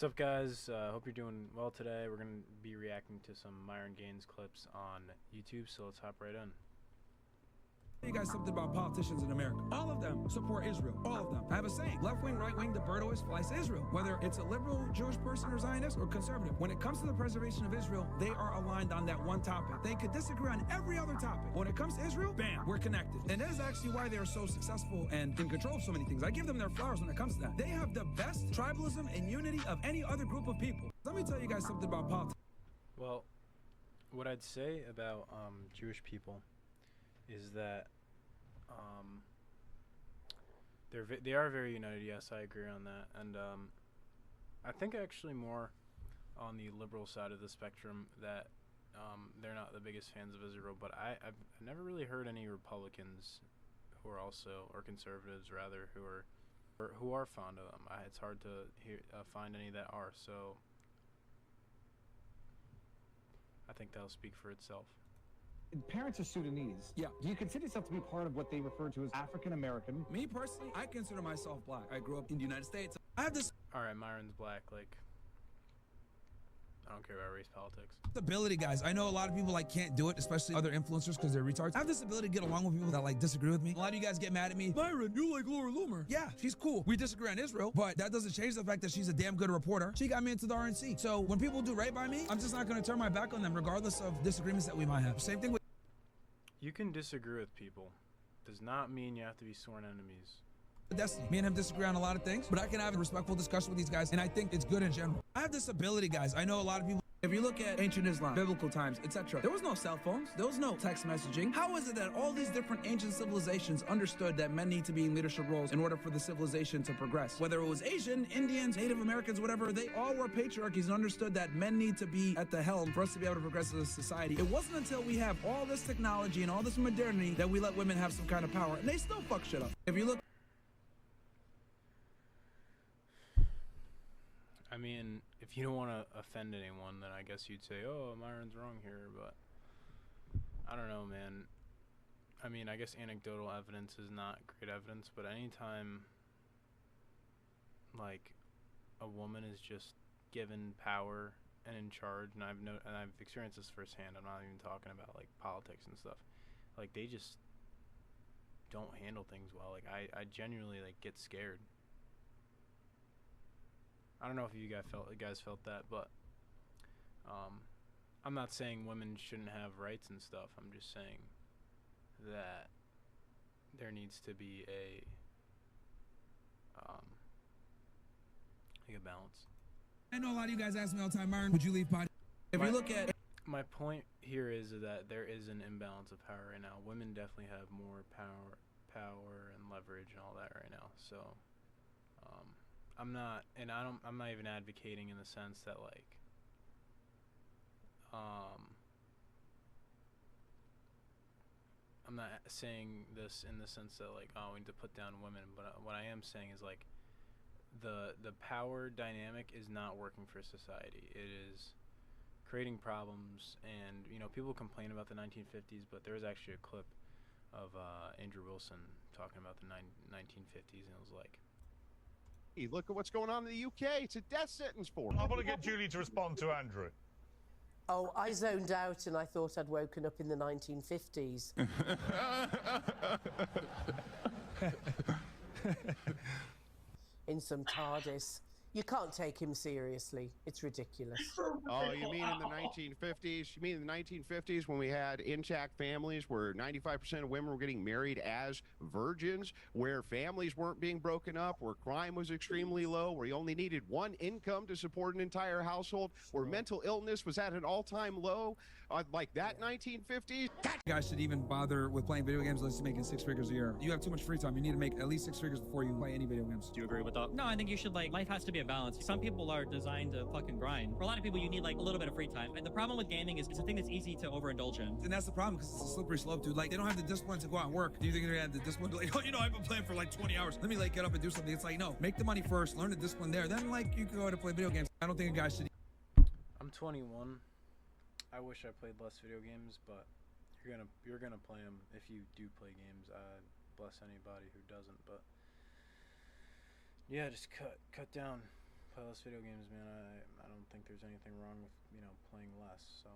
What's up, guys? Hope you're doing well today. We're going to be reacting to some Myron Gaines clips on YouTube, so let's hop right in. You guys something about politicians in America. All of them support Israel. All of them. I have a saying. Left wing, right wing, the bird always flies to Israel. Whether it's a liberal Jewish person or Zionist or conservative. When it comes to the preservation of Israel, they are aligned on that one topic. They could disagree on every other topic. When it comes to Israel, bam, we're connected. And that is actually why they are so successful and in control of so many things. I give them their flowers when it comes to that. They have the best tribalism and unity of any other group of people. Let me tell you guys something about politics. Well, what I'd say about Jewish people is that they are very united. Yes, I agree on that, and I think actually more on the liberal side of the spectrum that they're not the biggest fans of Israel. But I've never really heard any Republicans who are also, or conservatives rather, who are fond of them. It's hard to find any that are. So I think that'll speak for itself. Parents are Sudanese. Yeah. Do you consider yourself to be part of what they refer to as African American? Me personally, I consider myself black. I grew up in the United States. I have this Alright, Myron's black. Like, I don't care about race politics. ability, guys. I know a lot of people can't do it, especially other influencers because they're retards. I have this ability to get along with people that disagree with me. A lot of you guys get mad at me. Myron, you like Laura Loomer. Yeah, she's cool. We disagree on Israel, but that doesn't change the fact that she's a damn good reporter. She got me into the RNC. So when people do right by me, I'm just not going to turn my back on them regardless of disagreements that we might have. Same thing with You can disagree with people. Does not mean you have to be sworn enemies. Destiny. Me and him disagree on a lot of things, but I can have a respectful discussion with these guys, and I think it's good in general. I have this ability, guys. I know a lot of people. If you look at ancient Islam, biblical times, etc., there was no cell phones, there was no text messaging. How is it that all these different ancient civilizations understood that men need to be in leadership roles in order for the civilization to progress? Whether it was Asian, Indians, Native Americans, whatever, they all were patriarchies and understood that men need to be at the helm for us to be able to progress as a society. It wasn't until we have all this technology and all this modernity that we let women have some kind of power, and they still fuck shit up. If you look, I mean, if you don't want to offend anyone, then I guess you'd say, oh, Myron's wrong here, but I don't know, man. I mean, I guess anecdotal evidence is not great evidence, but anytime, like, a woman is just given power and in charge, and I've experienced this firsthand. I'm not even talking about, like, politics and stuff. Like, they just don't handle things well. Like, I genuinely, like, get scared. I don't know if you guys felt that, but I'm not saying women shouldn't have rights and stuff. I'm just saying that there needs to be like a balance. I know a lot of you guys ask me all the time, Myron, would you leave body? If you look at my point here is that there is an imbalance of power right now. Women definitely have more power and leverage and all that right now. So I'm not even advocating in the sense that, like, I'm not saying this in the sense that, like, oh, we need to put down women, but what I am saying is, like, the power dynamic is not working for society. It is creating problems, and, you know, people complain about the 1950s, but there was actually a clip of Andrew Wilson talking about the 1950s, and it was like, Hey, look at what's going on in the UK. It's a death sentence for him. I want to get Julie to respond to Andrew. Oh, I zoned out and I thought I'd woken up in the 1950s. In some TARDIS. You can't take him seriously. It's ridiculous. Oh, you mean in the 1950s? You mean in the 1950s when we had intact families where 95% of women were getting married as virgins, where families weren't being broken up, where crime was extremely low, where you only needed one income to support an entire household, where mental illness was at an all-time low, like that 1950s? you guys should even bother with playing video games unless you're making 6 figures a year. You have too much free time. You need to make at least 6 figures before you play any video games. Do you agree with that? No, I think you should, like, life has to be a balance. Some people are designed to fucking grind. For a lot of people, you need, like, a little bit of free time. And the problem with gaming is it's a thing that's easy to overindulge in. And that's the problem, because it's a slippery slope, dude. Like, they don't have the discipline to go out and work. Do you think they're gonna have the discipline to, like, oh, you know, I've been playing for like 20 hours. Let me, like, get up and do something. It's like, no, make the money first, learn the discipline there. Then, like, you can go out and play video games. I don't think a guy should. I'm 21. I wish I played less video games, but you're gonna play them if you do play games. Bless anybody who doesn't, but yeah, just cut down play less video games, man. I don't think there's anything wrong with, playing less, so.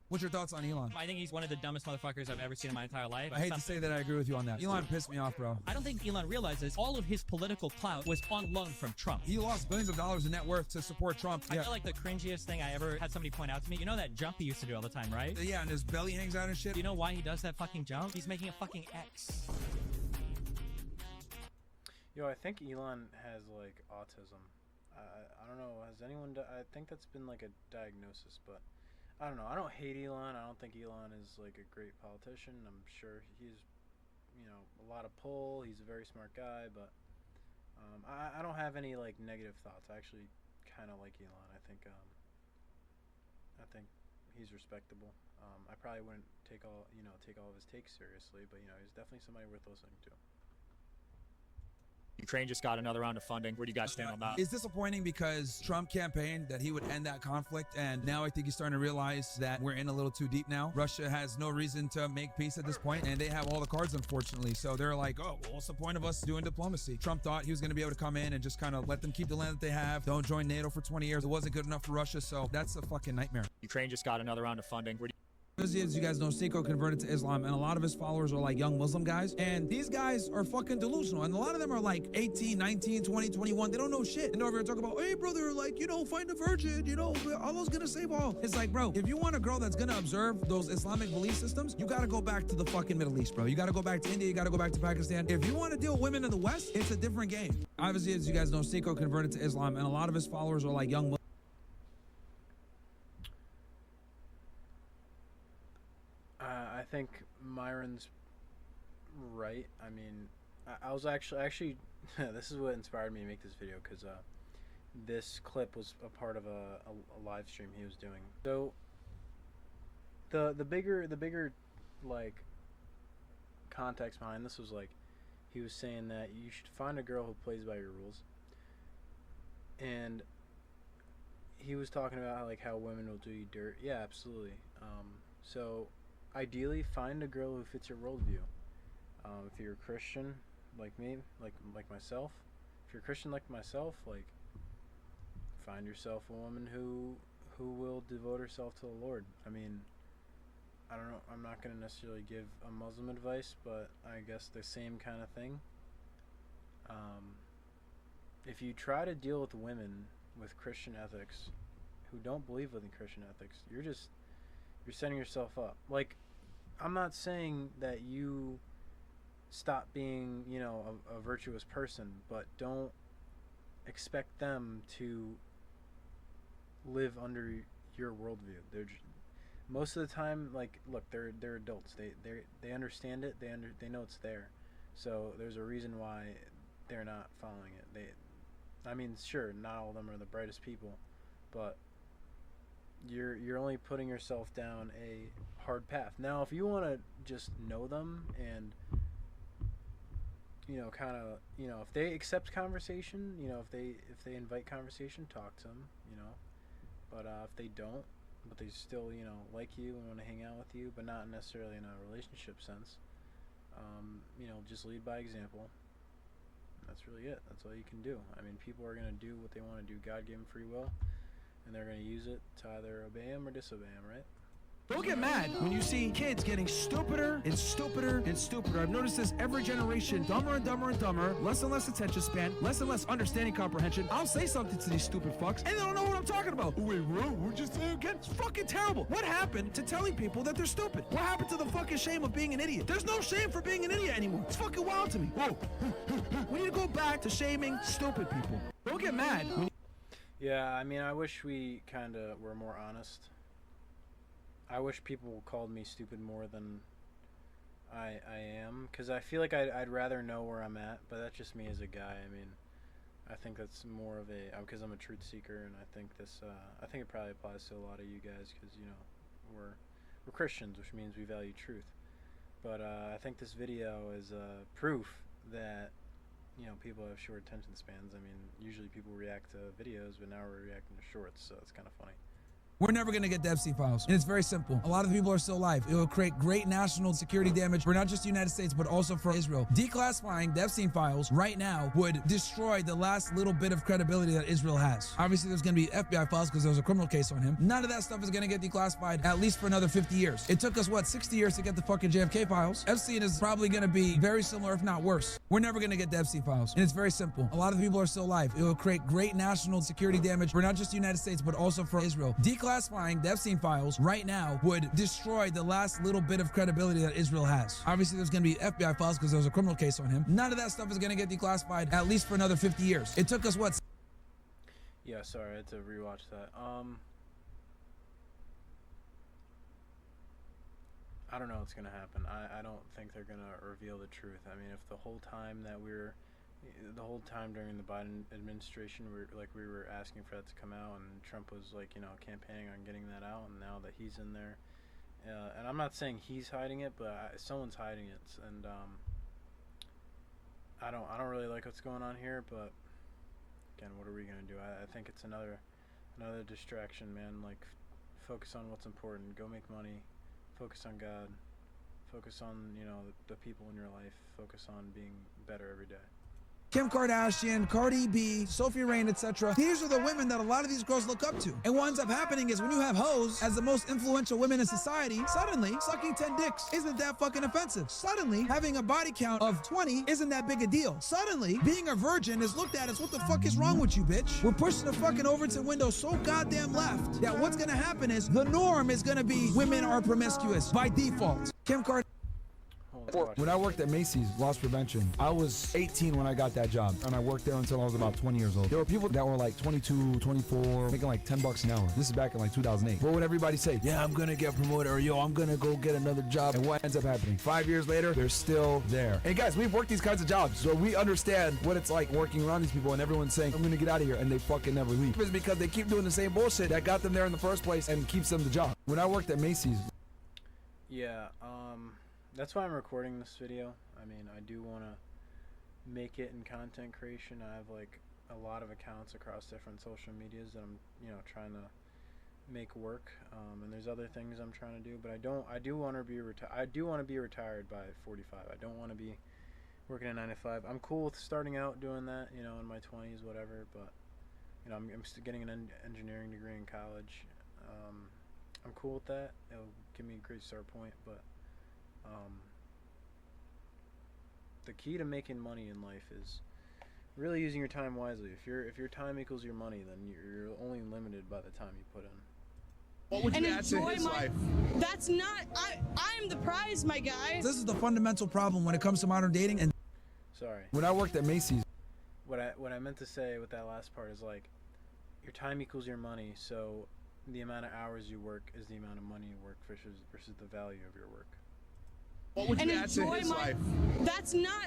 What's your thoughts on Elon? I think he's one of the dumbest motherfuckers I've ever seen in my entire life. I hate to say that I agree with you on that. Elon pissed me off, bro. I don't think Elon realizes all of his political clout was on loan from Trump. He lost billions of dollars in net worth to support Trump. I feel like the cringiest thing I ever had somebody point out to me, you know that jump he used to do all the time, right? Yeah, and his belly hangs out and shit. Do you know why he does that fucking jump? He's making a fucking X. Yo, I think Elon has, like, autism. I don't know, has anyone, I think that's been, like, a diagnosis, but I don't know. I don't hate Elon. I don't think Elon is, like, a great politician. I'm sure he's, a lot of pull. He's a very smart guy, but I don't have any, like, negative thoughts. I actually kind of like Elon. I think he's respectable. I probably wouldn't take all of his takes seriously, but, he's definitely somebody worth listening to. Ukraine just got another round of funding. Where do you guys stand on that? It's disappointing because Trump campaigned that he would end that conflict, and now I think he's starting to realize that we're in a little too deep now. Russia has no reason to make peace at this point, and they have all the cards, unfortunately. So they're like, oh, well, what's the point of us doing diplomacy? Trump thought he was going to be able to come in and just kind of let them keep the land that they have. Don't join NATO for 20 years. It wasn't good enough for Russia, so that's a fucking nightmare. Ukraine just got another round of funding. Where do As you guys know, Seiko converted to Islam, and a lot of his followers are like young Muslim guys, and these guys are fucking delusional, and a lot of them are like 18, 19, 20, 21. They don't know shit. And over here talking about, hey, brother, like, find a virgin, Allah's gonna save all. It's like, bro, if you want a girl that's gonna observe those Islamic belief systems, you gotta go back to the fucking Middle East, bro. You gotta go back to India. You gotta go back to Pakistan. If you want to deal with women in the West, it's a different game. Obviously, as you guys know, Seiko converted to Islam, and a lot of his followers are like young Muslims. I think Myron's right. I mean, I was actually this is what inspired me to make this video, because this clip was a part of a live stream he was doing. So the bigger like context behind this was, like, he was saying that you should find a girl who plays by your rules, and he was talking about how women will do you dirt. Yeah, absolutely. So ideally, find a girl who fits your worldview. If you're a Christian like me, like myself, if you're a Christian like myself, like, find yourself a woman who will devote herself to the Lord. I mean, I don't know, I'm not going to necessarily give a Muslim advice, but I guess the same kind of thing. If you try to deal with women with Christian ethics who don't believe in Christian ethics, you're setting yourself up. Like, I'm not saying that you stop being, a virtuous person, but don't expect them to live under your worldview. Most of the time, like, look, they're adults. They understand it. They know it's there. So there's a reason why they're not following it. I mean, sure, not all of them are the brightest people, but you're only putting yourself down a hard path. Now, if you want to just know them and if they accept conversation, if they invite conversation, talk to them, but if they don't, but they still like you and want to hang out with you, but not necessarily in a relationship sense, just lead by example. That's really it. That's all you can do. I mean, people are going to do what they want to do. God gave them free will, and they're going to use it to either obey him or disobey him, right? Don't get mad when you see kids getting stupider and stupider and stupider. I've noticed this every generation, dumber and dumber and dumber, less and less attention span, less and less understanding comprehension. I'll say something to these stupid fucks, and they don't know what I'm talking about. Oh, wait, what'd you say again? It's fucking terrible. What happened to telling people that they're stupid? What happened to the fucking shame of being an idiot? There's no shame for being an idiot anymore. It's fucking wild to me. Whoa. We need to go back to shaming stupid people. Don't get mad. Yeah, I mean, I wish we kind of were more honest. I wish people called me stupid more than I am, because I feel like I'd rather know where I'm at, but that's just me as a guy. I mean, I think that's more of because I'm a truth seeker, and I think I think it probably applies to a lot of you guys, because, we're Christians, which means we value truth. But I think this video is proof that, people have short attention spans. I mean, usually people react to videos, but now we're reacting to shorts, so it's kind of funny. We're never going to get the Epstein files. And it's very simple. A lot of the people are still alive. It will create great national security damage for not just the United States, but also for Israel. Declassifying the Epstein files right now would destroy the last little bit of credibility that Israel has. Obviously, there's going to be FBI files because there's a criminal case on him. None of that stuff is going to get declassified at least for another 50 years. It took us, what, 60 years to get the fucking JFK files? Epstein is probably going to be very similar, if not worse. We're never going to get the Epstein files. And it's very simple. A lot of the people are still alive. It will create great national security damage for not just the United States, but also for Israel. Declassifying the Epstein files right now would destroy the last little bit of credibility that Israel has. Obviously, there's going to be FBI files because there's a criminal case on him. None of that stuff is going to get declassified at least for another 50 years. It took us, what? Yeah, sorry, I had to rewatch that. I don't know what's gonna happen. I don't think they're gonna reveal the truth. I mean, if the whole time during the Biden administration, we were asking for that to come out, and Trump was campaigning on getting that out, and now that he's in there, and I'm not saying he's hiding it, but someone's hiding it, and I don't really like what's going on here, but again, what are we gonna do? I think it's another distraction, man. Like, focus on what's important. Go make money. Focus on God. Focus on, the people in your life. Focus on being better every day. Kim Kardashian, Cardi B, Sophie Rayne, etc. These are the women that a lot of these girls look up to. And what ends up happening is when you have hoes as the most influential women in society, suddenly sucking 10 dicks isn't that fucking offensive. Suddenly having a body count of 20 isn't that big a deal. Suddenly being a virgin is looked at as, what the fuck is wrong with you, bitch? We're pushing the fucking Overton window so goddamn left that what's gonna happen is the norm is gonna be women are promiscuous by default. Kim Kardashian. When I worked at Macy's Loss Prevention, I was 18 when I got that job, and I worked there until I was about 20 years old. There were people that were like 22, 24, making like 10 bucks an hour. This is back in like 2008. What would everybody say? Yeah, I'm gonna get promoted, or yo, I'm gonna go get another job. And what ends up happening? 5 years later, they're still there. And guys, we've worked these kinds of jobs, so we understand what it's like working around these people, and everyone's saying, I'm gonna get out of here, and they fucking never leave. It's because they keep doing the same bullshit that got them there in the first place and keeps them the job. When I worked at Macy's. Yeah, that's why I'm recording this video. I mean, I do want to make it in content creation. I have like a lot of accounts across different social medias that I'm, trying to make work. And there's other things I'm trying to do, but I do want to be retired by 45. I don't want to be working a 9 to 5. I'm cool with starting out doing that, in my 20s, whatever. But I'm still getting an engineering degree in college. I'm cool with that. It'll give me a great start point, but the key to making money in life is really using your time wisely. If your time equals your money, then you're only limited by the time you put in. What would you add to his life? That's not. I'm the prize, my guy. This is the fundamental problem when it comes to modern dating. And sorry. When I worked at Macy's. What I meant to say with that last part is like, your time equals your money. So the amount of hours you work is the amount of money you work versus the value of your work. What would you add to his life? That's not.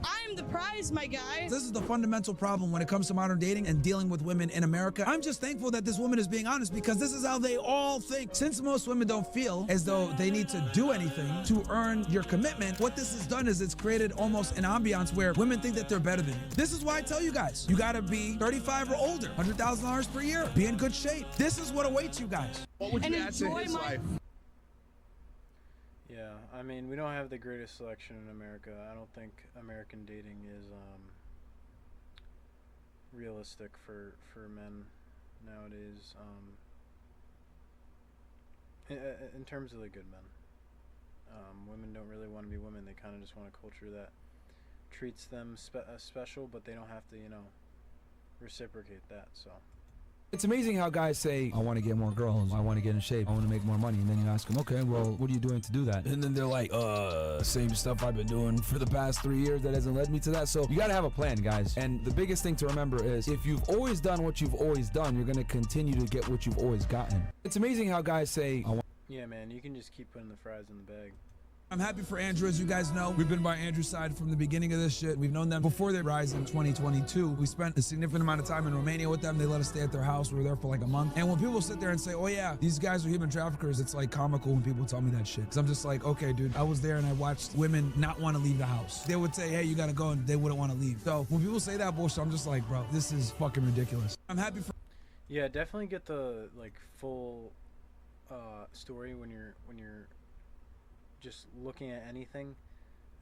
I'm the prize, my guy. This is the fundamental problem when it comes to modern dating and dealing with women in America. I'm just thankful that this woman is being honest, because this is how they all think. Since most women don't feel as though they need to do anything to earn your commitment, what this has done is it's created almost an ambiance where women think that they're better than you. This is why I tell you guys, you gotta be 35 or older, $100,000 per year, be in good shape. This is what awaits you guys. What would you add to his life? Yeah, I mean, we don't have the greatest selection in America. I don't think American dating is realistic for men nowadays. In terms of the good men, women don't really want to be women. They kind of just want a culture that treats them special, but they don't have to, reciprocate that. So. It's amazing how guys say, I want to get more girls, I want to get in shape, I want to make more money, and then you ask them, okay, well, what are you doing to do that? And then they're like, same stuff I've been doing for the past 3 years that hasn't led me to that. So you got to have a plan, guys. And the biggest thing to remember is, if you've always done what you've always done, you're going to continue to get what you've always gotten. It's amazing how guys say, yeah, man, you can just keep putting the fries in the bag. I'm happy for Andrew. As you guys know, we've been by Andrew's side from the beginning of this shit. We've known them before they rise in 2022. We spent a significant amount of time in Romania with them. They let us stay at their house. We were there for like a month. And when people sit there and say, oh yeah, these guys are human traffickers, it's like comical when people tell me that shit. Because I'm just like, okay, dude, I was there and I watched women not want to leave the house. They would say, hey, you gotta go, and they wouldn't want to leave. So when people say that bullshit, I'm just like, bro, this is fucking ridiculous. I'm happy for... Yeah, definitely get the like full story when you're just looking at anything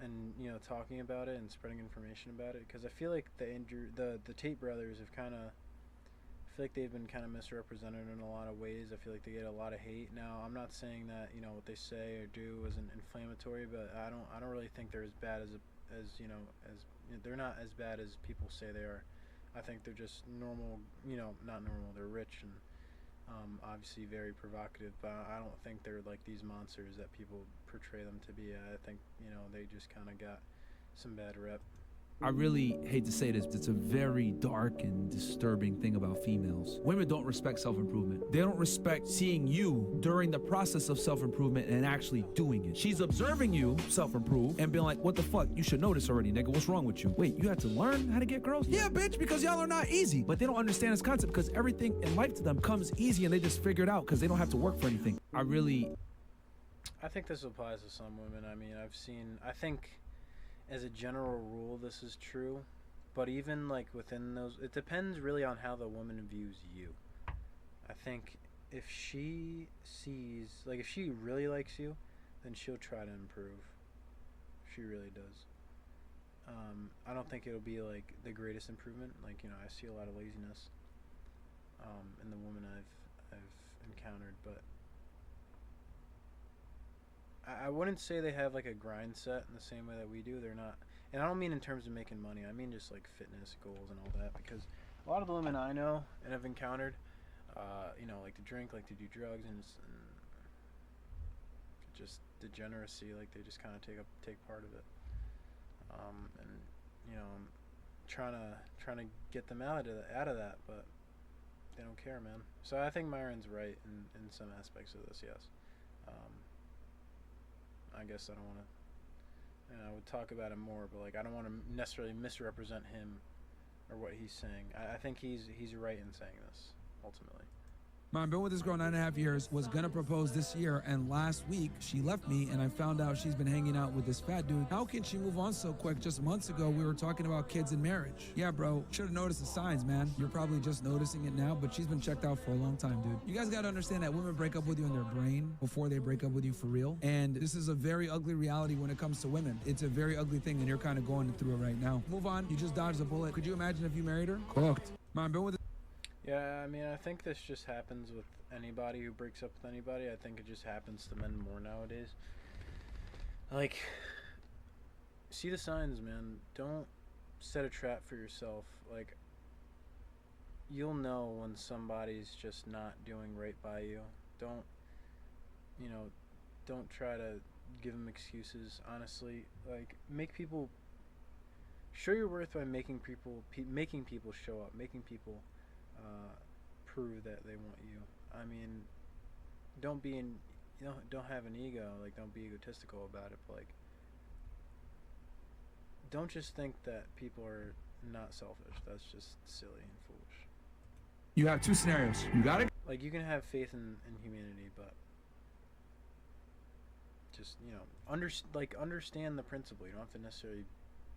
and talking about it and spreading information about it, because I feel like the Tate brothers have kind of I feel like they've been kind of misrepresented in a lot of ways. I feel like they get a lot of hate. Now, I'm not saying that what they say or do isn't inflammatory, but I don't really think they're as bad as they're not as bad as people say they are. I think they're just normal, not normal. They're rich and obviously very provocative, but I don't think they're like these monsters that people portray them to be. I think they just kind of got some bad rep. I really hate to say this, but it's a very dark and disturbing thing about females. Women don't respect self-improvement. They don't respect seeing you during the process of self-improvement and actually doing it. She's observing you self-improve and being like, what the fuck? You should know this already, nigga. What's wrong with you? Wait, you had to learn how to get girls? Yeah, bitch, because y'all are not easy. But they don't understand this concept because everything in life to them comes easy and they just figure it out because they don't have to work for anything. I think this applies to some women. I mean, I think as a general rule, this is true, but even like within those, it depends really on how the woman views you. I think if she really likes you, then she'll try to improve. She really does. I don't think it'll be like the greatest improvement. Like, I see a lot of laziness in the woman I've encountered, but I wouldn't say they have like a grind set in the same way that we do. They're not, and I don't mean in terms of making money. I mean just like fitness goals and all that, because a lot of the women I know and have encountered, like to drink, like to do drugs, and just degeneracy. Like they just kind of take part of it, and I'm trying to get them out of that, but they don't care, man. So I think Myron's right in some aspects of this. Yes. I guess I don't want to. I would talk about him more, but like I don't want to necessarily misrepresent him or what he's saying. I think he's right in saying this ultimately. I've been with this girl 9.5 years, was gonna propose this year, and last week she left me and I found out she's been hanging out with this fat dude. How can she move on so quick? Just months ago we were talking about kids and marriage. Yeah, bro, should've noticed the signs, man. You're probably just noticing it now, but she's been checked out for a long time, dude. You guys gotta understand that women break up with you in their brain before they break up with you for real. And this is a very ugly reality when it comes to women. It's a very ugly thing and you're kind of going through it right now. Move on, you just dodged a bullet. Could you imagine if you married her? Cooked. I've been with Yeah, I mean, I think this just happens with anybody who breaks up with anybody. I think it just happens to men more nowadays. Like, see the signs, man. Don't set a trap for yourself. Like, you'll know when somebody's just not doing right by you. Don't try to give them excuses, honestly. Like, show your worth by making people show up, making people prove that they want you. I mean, don't have an ego, like don't be egotistical about it, but like don't just think that people are not selfish. That's just silly and foolish. You have two scenarios. You gotta you can have faith in humanity, but just understand the principle. You don't have to necessarily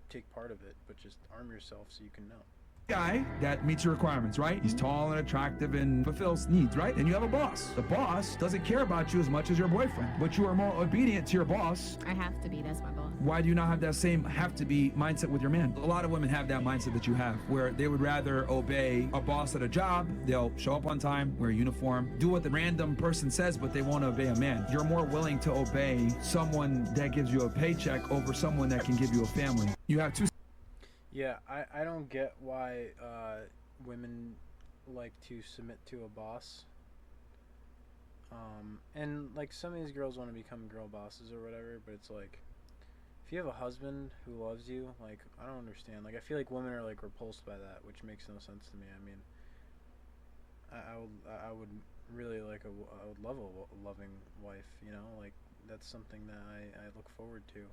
take part of it, but just arm yourself so you can know. Guy that meets your requirements, right? He's tall and attractive and fulfills needs, right? And you have a boss. The boss doesn't care about you as much as your boyfriend, but you are more obedient to your boss. I have to be, that's my boss. Why do you not have that same have to be mindset with your man? A lot of women have that mindset that you have, where they would rather obey a boss at a job. They'll show up on time, wear a uniform, do what the random person says, but they won't obey a man. You're more willing to obey someone that gives you a paycheck over someone that can give you a family. You have two. Yeah, I don't get why women like to submit to a boss. And like some of these girls want to become girl bosses or whatever, but it's like if you have a husband who loves you, like I don't understand. Like I feel like women are like repulsed by that, which makes no sense to me. I mean, I would really I would love a loving wife, like that's something that I look forward to.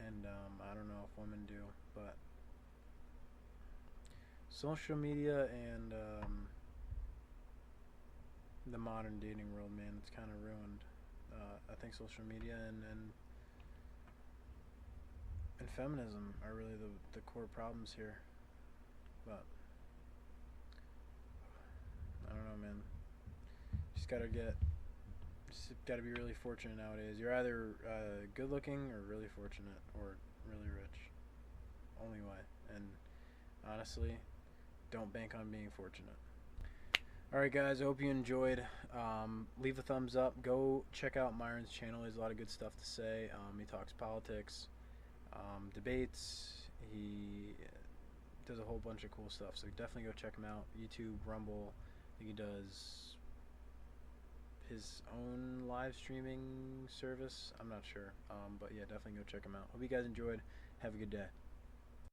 And I don't know if women do, but social media and the modern dating world, man, it's kind of ruined. I think social media and feminism are really the core problems here. But gotta be really fortunate nowadays. You're either good looking or really fortunate or really rich. Only way. And honestly, don't bank on being fortunate. Alright guys, I hope you enjoyed. Leave a thumbs up. Go check out Myron's channel. He has a lot of good stuff to say. He talks politics, debates. He does a whole bunch of cool stuff. So definitely go check him out. YouTube, Rumble. I think he does his own live streaming service. I'm not sure. But yeah, definitely go check him out. Hope you guys enjoyed. Have a good day.